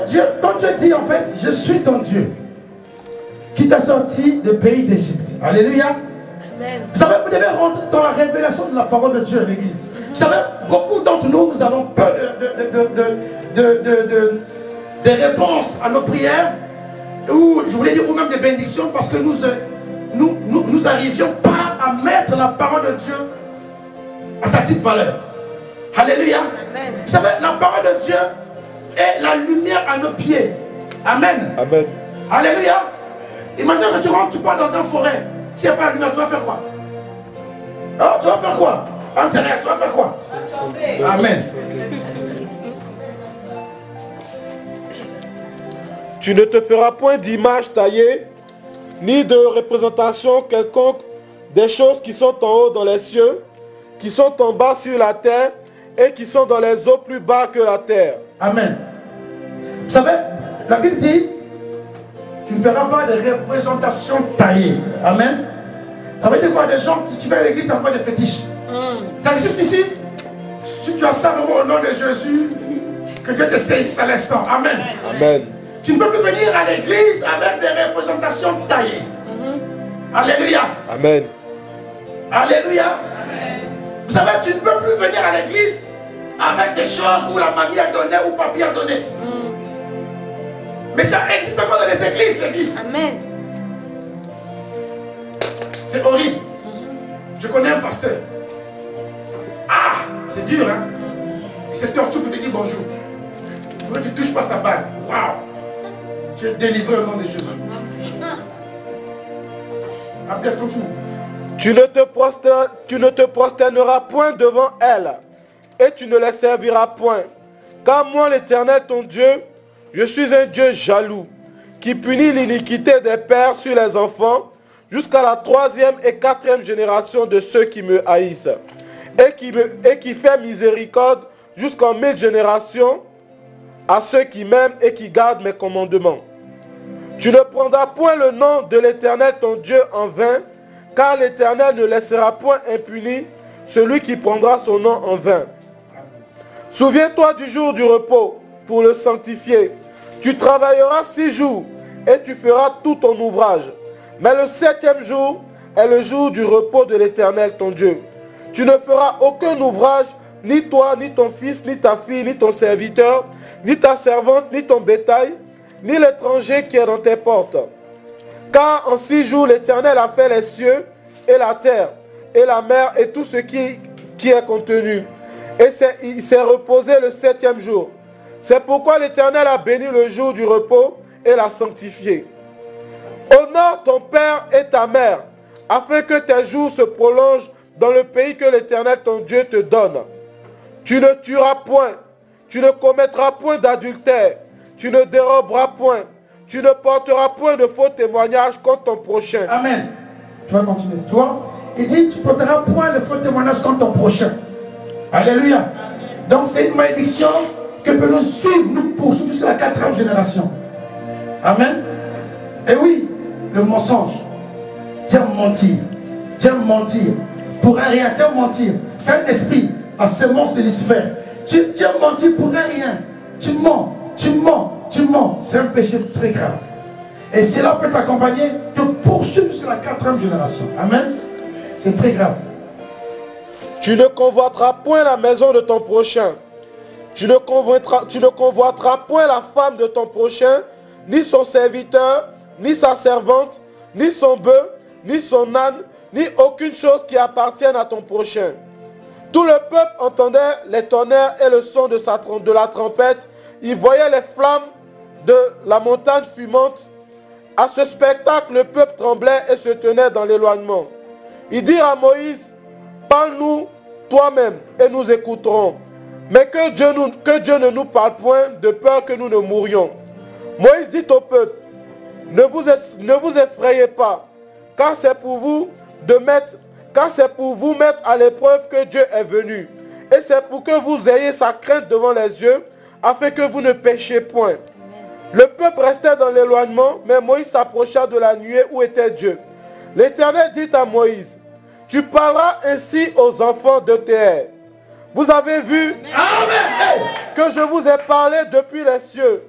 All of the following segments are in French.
Dieu, quand Dieu dit en fait, je suis ton Dieu, qui t'a sorti du pays d'Égypte. Alléluia. Amen. Vous savez, vous devez rentrer dans la révélation de la parole de Dieu à l'église. Vous savez, beaucoup d'entre nous, nous avons peur des réponses à nos prières, ou je voulais dire, ou même des bénédictions, parce que nous n'arrivions pas à mettre la parole de Dieu à sa petite valeur. Alléluia. Amen. Vous savez, la parole de Dieu est la lumière à nos pieds. Amen. Amen. Alléluia. Imagine que tu rentres, tu pars dans une forêt. S'il n'y a pas la lumière, tu vas faire quoi? Oh, tu vas faire quoi? Ah, c'est rien, tu vas faire quoi? Amen. Tu ne te feras point d'image taillée, ni de représentation quelconque des choses qui sont en haut dans les cieux, qui sont en bas sur la terre, et qui sont dans les eaux plus bas que la terre. Amen. Vous savez, la Bible dit, tu ne feras pas de représentation taillée. Amen. Ça veut dire quoi? Des gens qui viennent à l'église, tu n'as pas de fétiches. Ça existe ici. Si tu as ça au nom de Jésus, que Dieu te saisisse à l'instant. Amen. Amen. Tu ne peux plus venir à l'église avec des représentations taillées. Alléluia. Amen. Alléluia. Amen. Vous savez, tu ne peux plus venir à l'église avec des choses où la mamie a donné ou papy a donné. Mais ça existe encore dans les églises, l'église. Amen. C'est horrible. Je connais un pasteur. Ah, c'est dur, hein. Il se torture pour te dire bonjour. Quand tu ne touches pas sa bague, waouh. Tu es délivré au nom de Jésus. Abdel, continue. Tu ne te prosterneras point devant elle, et tu ne les serviras point. Car moi, l'Éternel, ton Dieu, je suis un Dieu jaloux, qui punit l'iniquité des pères sur les enfants, jusqu'à la 3e et 4e génération de ceux qui me haïssent, et qui fait miséricorde jusqu'en 1000 générations à ceux qui m'aiment et qui gardent mes commandements. Tu ne prendras point le nom de l'Éternel ton Dieu en vain, car l'Éternel ne laissera point impuni celui qui prendra son nom en vain. Souviens-toi du jour du repos pour le sanctifier. Tu travailleras 6 jours et tu feras tout ton ouvrage. Mais le 7e jour est le jour du repos de l'Éternel ton Dieu. Tu ne feras aucun ouvrage, ni toi, ni ton fils, ni ta fille, ni ton serviteur, ni ta servante, ni ton bétail, ni l'étranger qui est dans tes portes. Car en 6 jours l'Éternel a fait les cieux et la terre, et la mer et tout ce qui est contenu. Et il s'est reposé le 7e jour. C'est pourquoi l'Éternel a béni le jour du repos et l'a sanctifié. Honore ton père et ta mère, afin que tes jours se prolongent dans le pays que l'Éternel ton Dieu te donne. Tu ne tueras point, tu ne commettras point d'adultère, tu ne déroberas point, tu ne porteras point de faux témoignages contre ton prochain. Amen. Tu vas continuer. Tu vois, il dit, tu ne porteras point de faux témoignages contre ton prochain. Alléluia. Amen. Donc c'est une malédiction que peut nous suivre, nous poursuivre jusqu'à la 4e génération. Amen. Et oui, le mensonge. Dire mentir. Pour un rien, dire mentir. Saint-Esprit, à semence de Lucifer. Tu as menti pour un rien. Tu mens. C'est un péché très grave. Et cela peut t'accompagner, te poursuivre sur la 4e génération. Amen. C'est très grave. Tu ne convoiteras point la maison de ton prochain. Tu ne convoiteras point la femme de ton prochain, ni son serviteur, ni sa servante, ni son bœuf, ni son âne, ni aucune chose qui appartienne à ton prochain. Tout le peuple entendait les tonnerres et le son de la trompette. Il voyait les flammes de la montagne fumante. À ce spectacle, le peuple tremblait et se tenait dans l'éloignement. Ils dirent à Moïse, parle-nous toi-même et nous écouterons. Mais que Dieu ne nous parle point de peur que nous ne mourions. Moïse dit au peuple, ne vous effrayez pas, car c'est pour vous mettre à l'épreuve que Dieu est venu. Et c'est pour que vous ayez sa crainte devant les yeux, afin que vous ne péchiez point. Le peuple restait dans l'éloignement, mais Moïse s'approcha de la nuée où était Dieu. L'Éternel dit à Moïse, tu parleras ainsi aux enfants de Théer. Vous avez vu que je vous ai parlé depuis les cieux.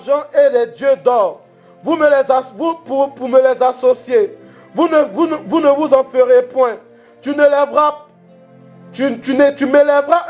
d'argent et des dieux d'or. Pour me les associer, vous ne vous en ferez point. Tu m'élèveras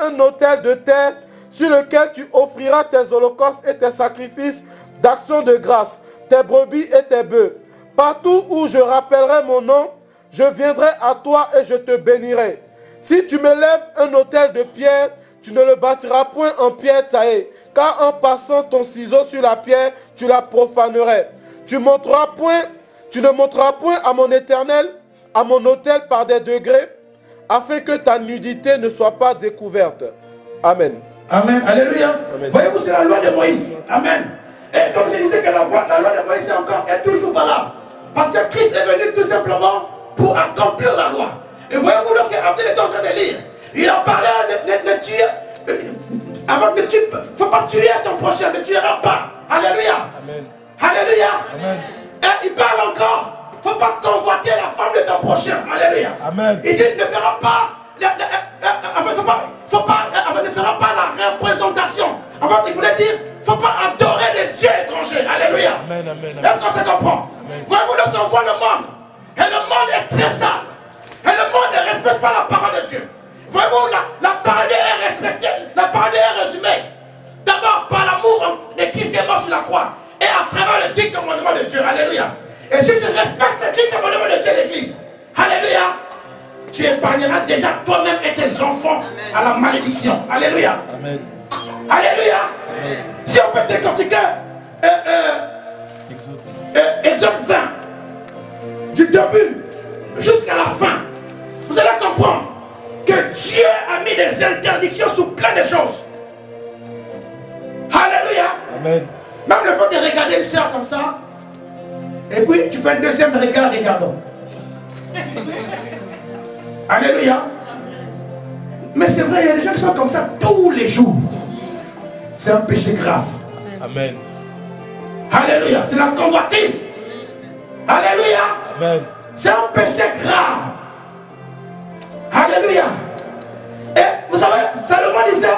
un autel de terre sur lequel tu offriras tes holocaustes et tes sacrifices d'action de grâce, tes brebis et tes bœufs. Partout où je rappellerai mon nom, je viendrai à toi et je te bénirai. Si tu m'élèves un autel de pierre, tu ne le bâtiras point en pierre taillée, car en passant ton ciseau sur la pierre, tu la profanerais. Tu ne monteras point à mon éternel, à mon autel par des degrés, afin que ta nudité ne soit pas découverte. Amen. Amen. Alléluia. Amen. Voyez-vous, c'est la loi de Moïse. Amen. Et comme je disais que la loi de Moïse est toujours valable. Parce que Christ est venu tout simplement pour accomplir la loi. Et voyez-vous, lorsque Abdel était en train de lire, il en parlait de tuer. Avant que tu ne faut pas tuer ton prochain, ne tueras pas. Alléluia. Amen. Alléluia. Amen. Et il parle encore. Il ne faut pas convoiter la femme de ton prochain. Alléluia. Amen. Il dit ne fera pas. Ne fera pas la représentation. En fait, il voulait dire il ne faut pas adorer des dieux étrangers. Alléluia. Amen. Amen. Est-ce qu'on se comprend? Voyez-vous, lorsqu'on voit le monde, et le monde est très sale, et le monde ne respecte pas la parole de Dieu. Voyez-vous, la parole est respectée, la parole est résumée. D'abord par l'amour de Christ qui est mort sur la croix, et à travers le 10 commandements de Dieu. Alléluia. Et si tu respectes les 10 commandements de Dieu, l'Église, alléluia, tu épargneras déjà toi-même et tes enfants à la malédiction. Alléluia. Amen. Alléluia. Amen. Si on peut décortiquer Exode 20, du début jusqu'à la fin, vous allez comprendre que Dieu a mis des interdictions sur plein de choses. Alléluia. Amen. Même le fait de regarder une soeur comme ça, et puis tu fais un deuxième regard, regardons. Alléluia. Mais c'est vrai, il y a des gens qui sont comme ça tous les jours. C'est un péché grave. Amen. Alléluia. C'est la convoitise. Alléluia. Amen. C'est un péché grave. Alléluia. Et vous savez, Salomon disait,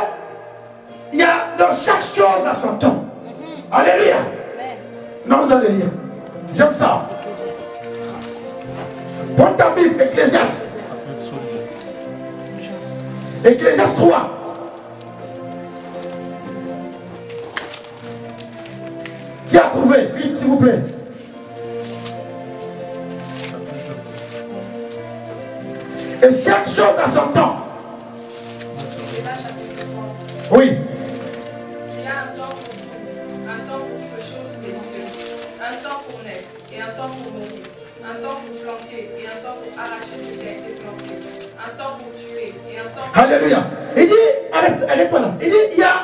il y a dans chaque chose à son temps. Alléluia. Non, vous allez lire. J'aime ça. Prends ta Bible, Ecclésiaste. Ecclésiaste 3. Qui a trouvé? Vite, s'il vous plaît. Et chaque chose a son temps. Oui. Il y a un temps pour tout, un temps pour toutes choses des cieux, un temps pour naître et un temps pour mourir, un temps pour planter et un temps pour arracher ce qui a été planté, un temps pour tuer et un temps pour... Alléluia. Il dit, arrête-toi là. Il dit, il y a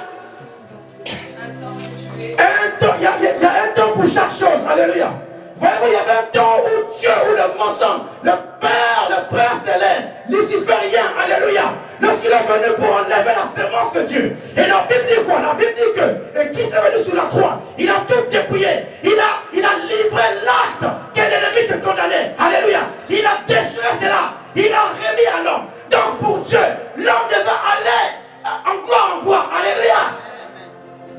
un temps pour tuer. Il y a un temps pour chaque chose. Alléluia. Vraiment, il y avait un temps où Dieu, où le mensonge, le Père, le prince de l'air, luciférien, alléluia, lorsqu'il est venu pour enlever la sémence de Dieu. Et la Bible dit quoi? La Bible dit que qui s'est venu sur la croix, il a tout dépouillé. Il a livré l'acte que l'ennemi te condamnait. Alléluia. Il a déchiré cela. Il a remis à l'homme. Donc pour Dieu, l'homme devait aller en gloire. Alléluia.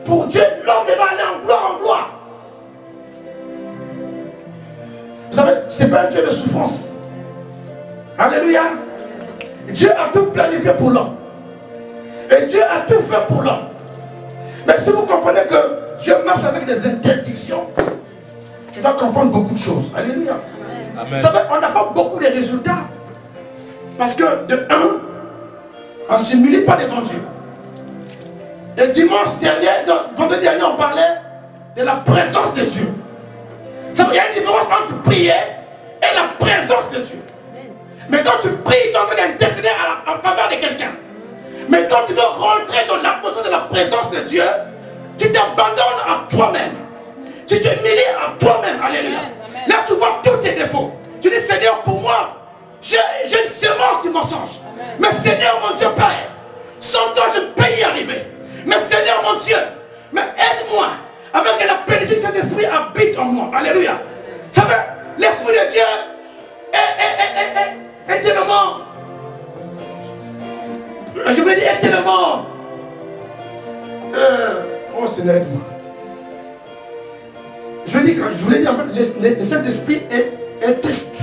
Pour Dieu, l'homme devait aller en gloire. Vous savez, ce n'est pas un Dieu de souffrance. Alléluia. Dieu a tout planifié pour l'homme. Et Dieu a tout fait pour l'homme. Mais si vous comprenez que Dieu marche avec des interdictions, tu dois comprendre beaucoup de choses. Alléluia. Amen. Vous savez, on n'a pas beaucoup de résultats. Parce que de un, on ne s'humilie pas devant Dieu. Et dimanche dernier, vendredi dernier, on parlait de la présence de Dieu. Il y a une différence entre prier et la présence de Dieu. Mais quand tu pries, tu es en train d'intercéder en faveur de quelqu'un. Mais quand tu veux rentrer dans l'atmosphère de la présence de Dieu, tu t'abandonnes à toi-même. Tu t'humilies à toi-même. Alléluia. Là, tu vois tous tes défauts. Tu dis, Seigneur, pour moi, j'ai une sémence du mensonge. Mais Seigneur, mon Dieu Père, sans toi, je ne peux y arriver. Mais Seigneur, mon Dieu, mais aide-moi. Afin que la bénédiction de l'Esprit habite en moi. Alléluia. Vous savez, l'Esprit de Dieu est tellement... Je veux dire, est tellement... oh Seigneur. J'oublie, je vous l'ai dit, en fait, le Saint-Esprit est triste.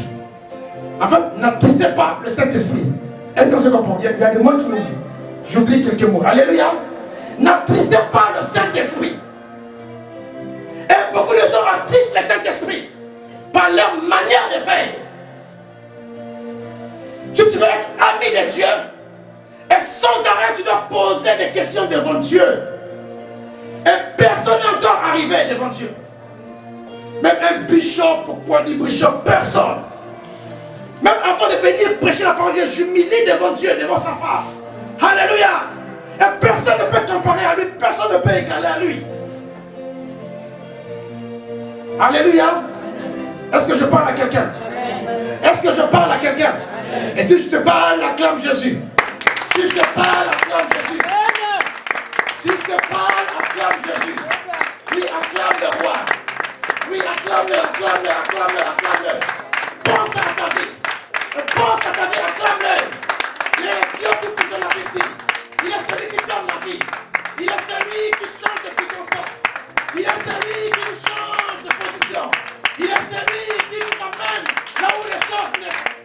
En fait, n'attristez pas le Saint-Esprit. Est-ce que c'est comprendre? Il y a des mots qui m'oublient. J'oublie quelques mots. Alléluia. N'attristez pas le Saint-Esprit. Et beaucoup de gens attristent le Saint-Esprit par leur manière de faire. Si tu veux être ami de Dieu, et sans arrêt tu dois poser des questions devant Dieu. Et personne n'est encore arrivé devant Dieu. Même un bishop, pourquoi dire bishop? Personne. Même avant de venir prêcher la parole de Dieu, j'humilie devant Dieu, devant sa face. Alléluia. Et personne ne peut comparer à lui, personne ne peut égaler à lui. Alléluia. Est-ce que je parle à quelqu'un? Est-ce que je parle à quelqu'un? Et si je te parle, acclame Jésus. Si je te parle, acclame Jésus. Si je te parle, acclame Jésus. Oui, acclame le roi. Oui, acclame-le, acclame-le, acclame-le, acclame-le. Pense à ta vie. Pense à ta vie, acclame-le. Il est Dieu qui pousse la vie. Il est celui qui donne la vie. Il est celui qui change de circonstances. Il est celui qui nous change de position. Il est celui qui nous amène là où les choses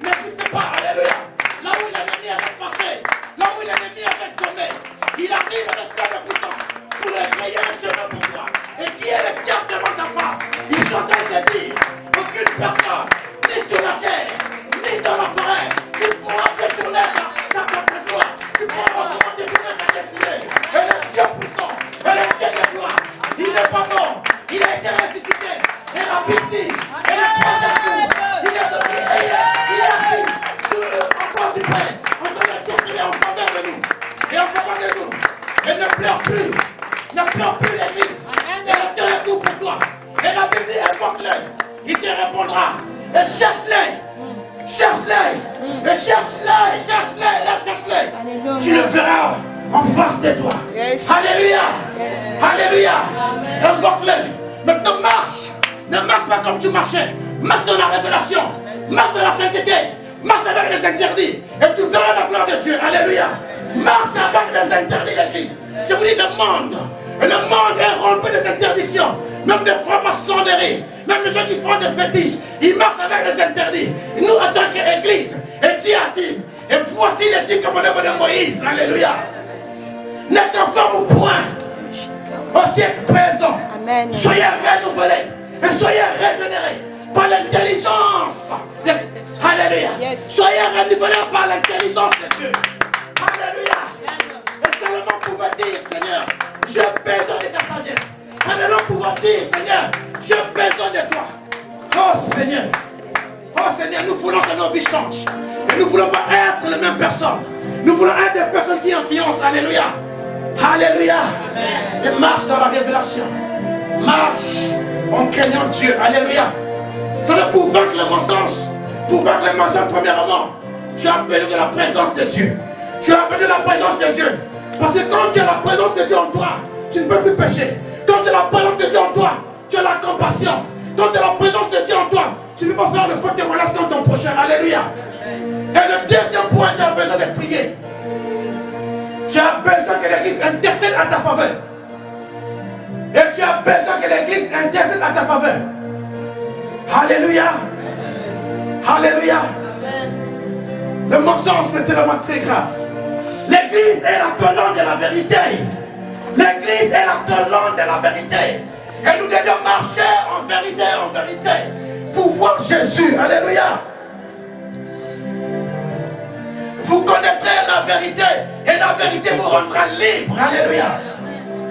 n'existent pas. Alléluia. Là où l'ennemi est effacé. Là où l'ennemi est tombé. Il arrive avec plein de puissance pour créer un chemin pour toi. Et qui est le diable devant ta face? Il sont en train de dire aucune personne, ni sur la terre, ni dans la forêt, qui pourra détourner ta gloire. Tu pourras détourner ta destinée. Et le Dieu puissant, et le Dieu de gloire, il n'est pas mort, il a été ressuscité. Et la Bible, et le troisième jour, il est devenu, il est assis en croix du Père, en train d'intercéder en faveur de nous. Et en faveur de nous. Et ne pleure plus. Ne pleure plus l'église. Et le Dieu est tout pour toi. Et la Bible dit, invoque-le. Il te répondra. Et cherche-le. Cherche-le. Et cherche-le. Et cherche-le. Et cherche-le. Tu le verras en face de toi. Yes. Alléluia. Yes. Alléluia. Invoque-le. Maintenant marche. Ne marche pas comme tu marchais. Marche dans la révélation. Marche dans la sainteté. Marche avec les interdits. Et tu verras la gloire de Dieu. Alléluia. Marche avec les interdits de l'église. Je vous dis le monde. Et le monde est rempli des interdictions. Même des francs-maçonneries. Même les gens qui font des fétiches. Ils marchent avec des interdits. Et nous, en tant qu'église, et Dieu a dit, et voici les 10 commandements de Moïse. Alléluia. N'est conforme au point. Au siècle présent. Amen. Soyez renouvelés. Et soyez régénérés par l'intelligence. Yes. Alléluia. Yes. Soyez renouvelés par l'intelligence de Dieu. Alléluia. Et seulement pouvoir dire, Seigneur, j'ai besoin de ta sagesse. Alléluia, pouvoir dire, Seigneur, j'ai besoin de toi. Oh Seigneur. Oh Seigneur, nous voulons que nos vies changent. Et nous ne voulons pas être les mêmes personnes. Nous voulons être des personnes qui influencent. Alléluia. Alléluia. Amen. Et marche dans la révélation. Marche en craignant Dieu. Alléluia. Ça veut pour vaincre le mensonge. Pour vaincre le mensonge, premièrement, tu as besoin de la présence de Dieu. Tu as besoin de la présence de Dieu. Parce que quand tu as la présence de Dieu en toi, tu ne peux plus pécher. Quand tu as la présence de Dieu en toi, tu as la compassion. Quand tu as la présence de Dieu en toi, tu ne peux pas faire de faux témoignages dans ton prochain. Alléluia. Et le deuxième point, tu as besoin de prier. Tu as besoin que l'église intercède à ta faveur. Et tu as besoin que l'église intercède à ta faveur. Alléluia. Alléluia. Le mensonge, c'est tellement très grave. L'église est la colonne de la vérité. L'église est la colonne de la vérité. Et nous devons marcher en vérité, pour voir Jésus. Alléluia. Vous connaîtrez la vérité. Et la vérité vous rendra libre. Alléluia.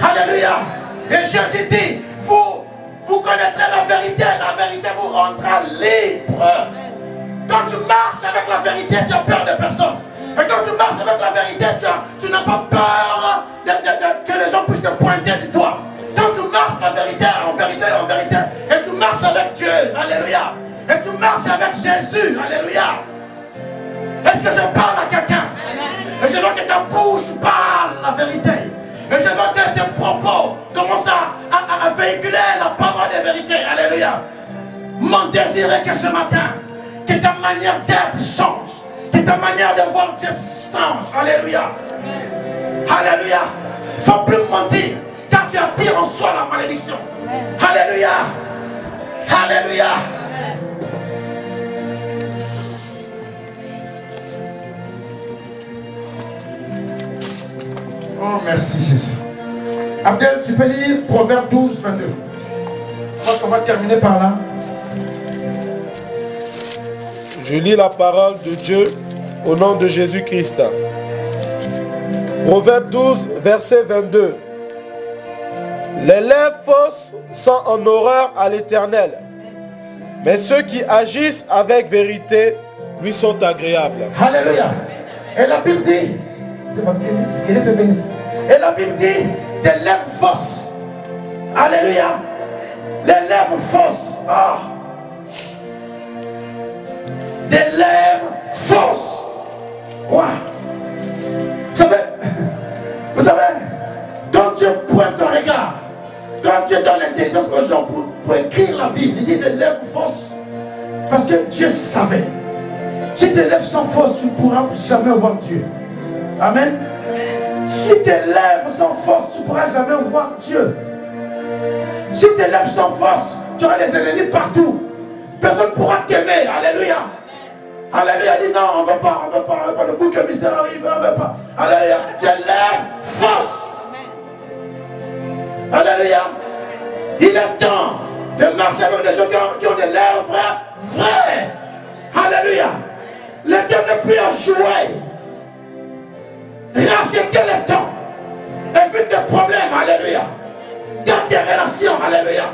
Alléluia. Et Jésus dit, vous connaîtrez la vérité vous rendra libre. Quand tu marches avec la vérité, tu as peur de personne. Et quand tu marches avec la vérité, tu n'as pas peur que les gens puissent te pointer du doigt. Quand tu marches la vérité, en vérité, et tu marches avec Dieu, alléluia. Et tu marches avec Jésus, alléluia. Est-ce que je parle à quelqu'un? Et je veux que ta bouche parle la vérité. Et je veux que tes propos commencent à véhiculer la parole de vérité, alléluia. Mon désir est que ce matin, que ta manière d'être change. Que ta manière de voir Dieu change. Alléluia. Alléluia. Il ne faut plus mentir. Car tu attires en soi la malédiction. Alléluia. Alléluia. Oh, merci Jésus. Abdel, tu peux lire Proverbe 12, 22. Je crois qu'on va terminer par là. Je lis la parole de Dieu au nom de Jésus-Christ. Proverbe 12, verset 22. Les lèvres fausses sont en horreur à l'Éternel, mais ceux qui agissent avec vérité lui sont agréables. Alléluia. Et la Bible dit, et la Bible dit, des lèvres fausses. Alléluia. Les lèvres fausses. Ah. Des lèvres fausses. Wow. Vous savez, quand Dieu pointe son regard, quand Dieu donne l'intelligence aux gens pour écrire la Bible, il dit des lèvres fausses. Parce que Dieu savait. Si tes lèvres sont fausses, tu ne pourras jamais voir Dieu. Amen. Si tes lèvres sont fausses, tu ne pourras jamais voir Dieu. Si tes lèvres sont fausses, tu auras des ennemis partout. Personne ne pourra t'aimer. Alléluia. Alléluia. Il dit non, on ne veut pas, on ne veut pas, on ne veut pas. Le bouc mystère arrive, on ne veut pas. Alléluia. Des lèvres fausses. Alléluia. Il est temps de marcher avec des gens qui ont des lèvres vraies. Alléluia. Le temps n'est plus à jouer. Rachetez le temps. Évite des problèmes. Alléluia. Dans tes relations. Alléluia.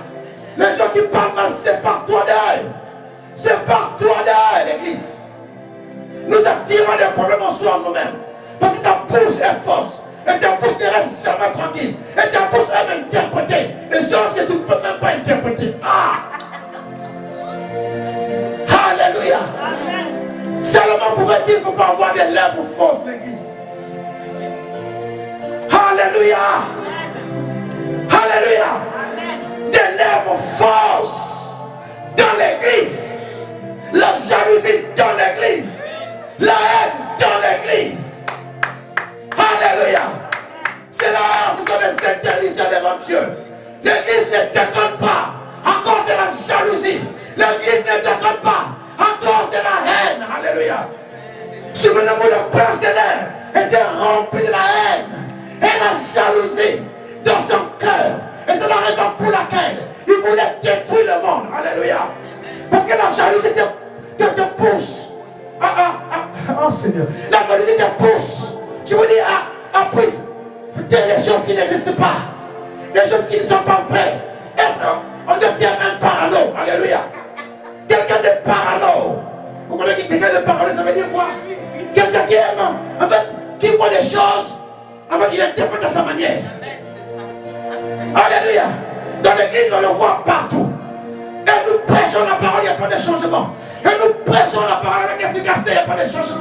Les gens qui parlent mal, c'est par toi d'œil. C'est par toi d'œil, l'église. Nous attirons des problèmes en soi nous-mêmes. Parce que ta bouche est fausse. Et ta bouche ne reste jamais tranquille. Et ta bouche aime interpréter des choses que tu ne peux même pas interpréter. Ah! Alléluia. Salomon pouvait dire qu'il ne faut pas avoir des lèvres fausses, l'église. Alléluia. Alléluia. Des lèvres fausses dans l'église. La jalousie dans l'église. La haine dans l'église. Alléluia. C'est là, ce sont des interdictions devant Dieu. L'église ne déconne pas à cause de la jalousie. L'église ne déconne pas à cause de la haine. Alléluia. Si vous n'avez le prince de l'air était rempli de la haine et la jalousie dans son cœur. Et c'est la raison pour laquelle il voulait détruire le monde. Alléluia. Parce que la jalousie te pousse. Oh Seigneur. La jalousie te pousse. Je vous dis, à plus des choses qui n'existent pas. Des choses qui ne sont pas vraies. Et on devient un parano. Alléluia. Quelqu'un de parano. Vous connaissez quelqu'un de parano, ça veut dire quoi? Quelqu'un qui aime, en fait, qui voit des choses, en fait, il interprète à sa manière. Alléluia. Dans l'église, on le voit partout. Et nous prêchons la parole, il n'y a pas de changement. Et nous prêchons la parole avec efficacité, il n'y a pas de changement.